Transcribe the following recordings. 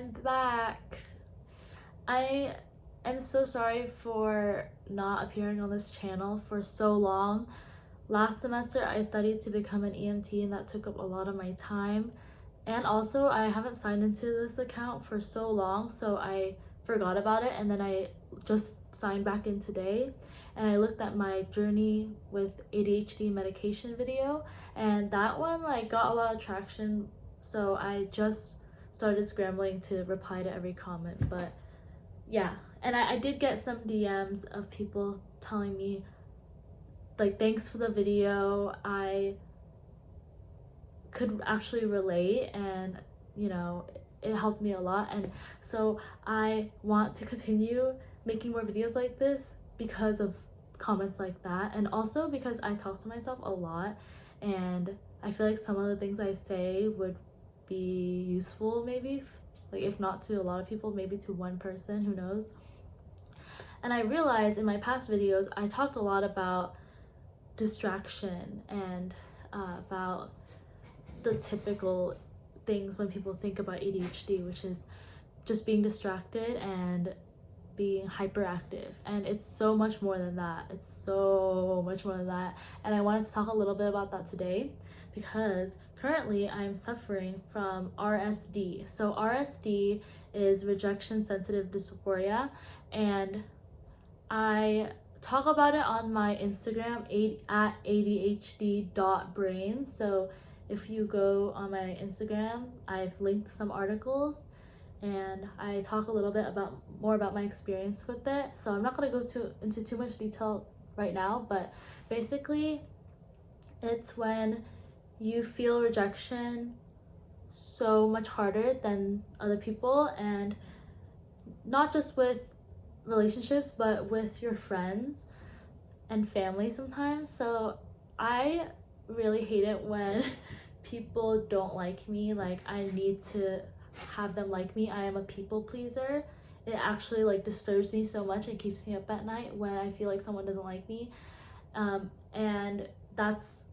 I'm back. I am so sorry for not appearing on this channel for so long. Last semester I studied to become an EMT and that took up a lot of my time. And also I haven't signed into this account for so long, so I forgot about it, and then I just signed back in today and I looked at my journey with ADHD medication video, and that one got a lot of traction, so I just started scrambling to reply to every comment. But yeah, and I did get some DMs of people telling me thanks for the video. I could actually relate, and it helped me a lot, and so I want to continue making more videos like this because of comments like that, and also because I talk to myself a lot, and I feel like some of the things I say would be useful, maybe if not to a lot of people, maybe to one person, who knows. And I realized in my past videos I talked a lot about distraction and about the typical things when people think about ADHD, which is just being distracted and being hyperactive. And it's so much more than that. It's so much more than that. And I wanted to talk a little bit about that today because currently I'm suffering from RSD. So RSD is rejection sensitive dysphoria, and I talk about it on my Instagram at adhd.brain. So if you go on my Instagram, I've linked some articles and I talk a little bit more about my experience with it. So I'm not going to go into too much detail right now, but basically it's when you feel rejection so much harder than other people, and not just with relationships but with your friends and family sometimes. So I really hate it when people don't like me. I need to have them like me. I am a people pleaser. It actually disturbs me so much and keeps me up at night when I feel like someone doesn't like me. And that's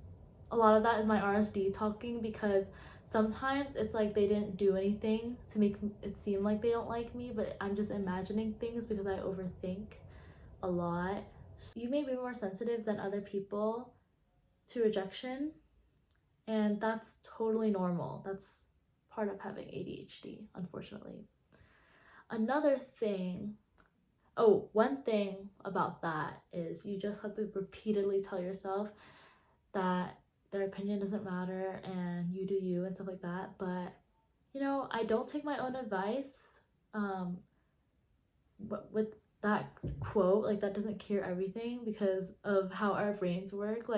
a lot of that is my RSD talking, because sometimes it's they didn't do anything to make it seem like they don't like me, but I'm just imagining things because I overthink a lot. You may be more sensitive than other people to rejection, and that's totally normal. That's part of having ADHD, unfortunately. One thing about that is you just have to repeatedly tell yourself that their opinion doesn't matter and you do you and stuff like that. But I don't take my own advice. But with that quote, that doesn't cure everything because of how our brains work.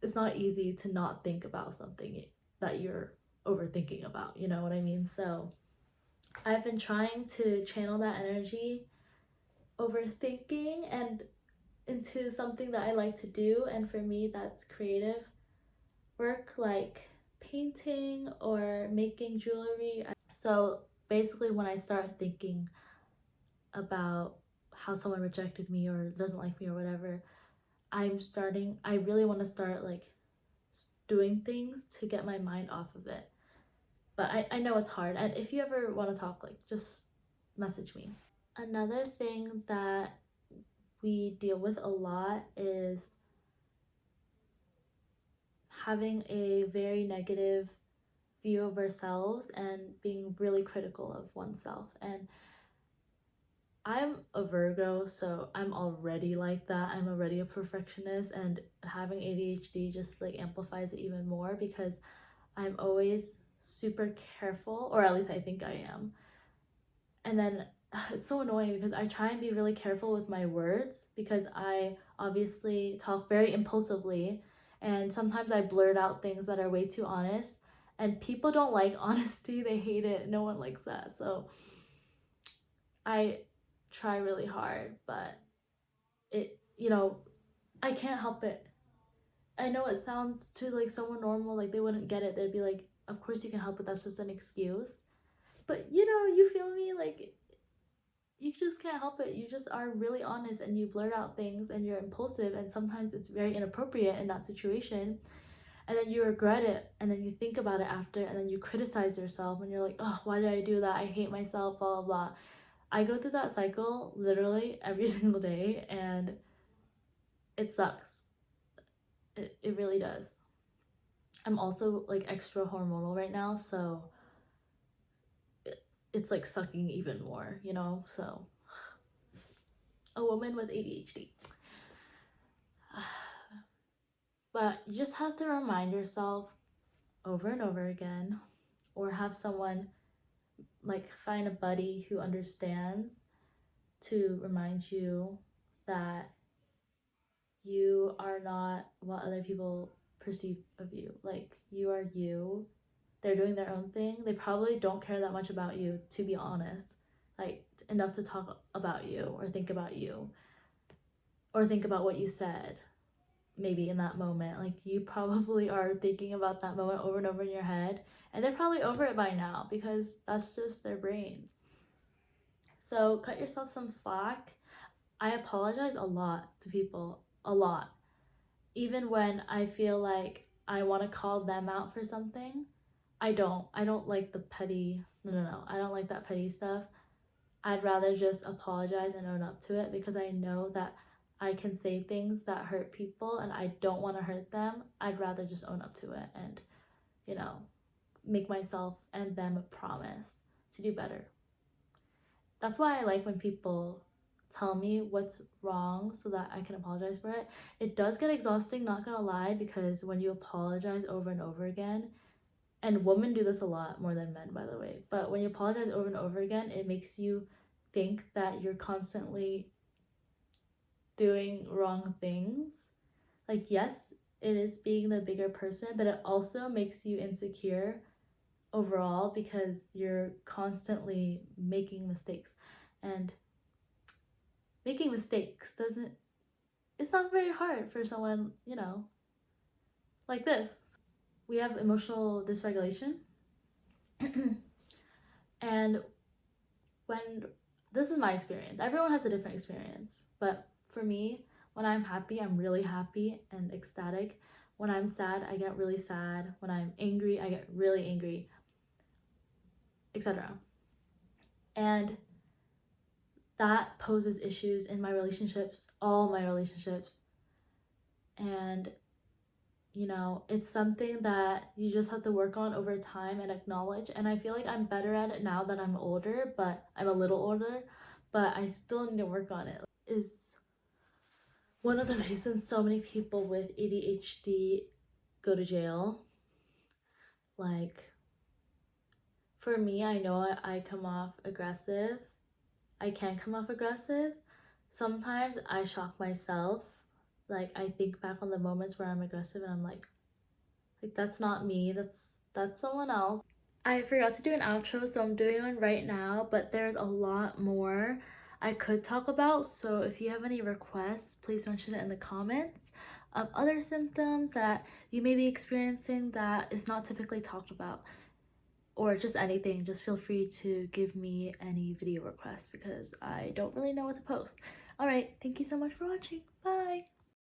It's not easy to not think about something that you're overthinking about, you know what I mean? So I've been trying to channel that energy, overthinking, and into something that I like to do, and for me that's creative work, like painting or making jewelry. So basically when I start thinking about how someone rejected me or doesn't like me or whatever, I really want to start doing things to get my mind off of it. But I know it's hard, and if you ever want to talk, just message me. Another thing that we deal with a lot is having a very negative view of ourselves and being really critical of oneself. And I'm a Virgo, so I'm already like that. I'm already a perfectionist, and having ADHD just amplifies it even more because I'm always super careful, or at least I think I am. And then it's so annoying because I try and be really careful with my words because I obviously talk very impulsively, and sometimes I blurt out things that are way too honest, and people don't like honesty. They hate it. No one likes that. So I try really hard, but I can't help it. I know it sounds to someone normal, they wouldn't get it. They'd be like, of course you can help it, that's just an excuse. But you feel me? You just can't help it. You just are really honest and you blurt out things and you're impulsive, and sometimes it's very inappropriate in that situation. and then you regret it, and then you think about it after, and then you criticize yourself, and you're like, oh, why did I do that? I hate myself, blah, blah, blah. I go through that cycle literally every single day, and it sucks. It really does. I'm also like extra hormonal right now, so it's like sucking even more, you know? So, a woman with ADHD. But you just have to remind yourself over and over again, or have someone, like find a buddy who understands, to remind you that you are not what other people perceive of you. Like, you are you. They're doing their own thing. They probably don't care that much about you, to be honest. Like, enough to talk about you, or think about you, or think about what you said, maybe in that moment. Like, you probably are thinking about that moment over and over in your head, and they're probably over it by now because that's just their brain. So cut yourself some slack. I apologize a lot to people, a lot. Even when I feel like I want to call them out for something, I don't like the petty, no, I don't like that petty stuff. I'd rather just apologize and own up to it, because I know that I can say things that hurt people and I don't want to hurt them. I'd rather just own up to it and, you know, make myself and them a promise to do better. That's why I like when people tell me what's wrong so that I can apologize for it. It does get exhausting, not gonna lie, because when you apologize over and over again, and women do this a lot more than men, by the way, but when you apologize over and over again, it makes you think that you're constantly doing wrong things. Like, yes, it is being the bigger person, but it also makes you insecure overall, because you're constantly making mistakes. And making mistakes it's not very hard for someone, you know, like this. We have emotional dysregulation. And when, this is my experience, everyone has a different experience, but for me, when I'm happy, I'm really happy and ecstatic. When I'm sad, I get really sad. When I'm angry, I get really angry, etc. And that poses issues in my relationships, all my relationships. And, you know, it's something that you just have to work on over time and acknowledge. And I feel like I'm better at it now that I'm older, but I'm a little older, but I still need to work on it. Is one of the reasons so many people with ADHD go to jail. Like, for me, I know I come off aggressive. I can come off aggressive. Sometimes I shock myself. Like, I think back on the moments where I'm aggressive and I'm like that's not me, that's someone else. I forgot to do an outro, so I'm doing one right now, but there's a lot more I could talk about, so if you have any requests, please mention it in the comments of other symptoms that you may be experiencing that is not typically talked about, or just anything. Just feel free to give me any video requests because I don't really know what to post. All right, thank you so much for watching. Bye.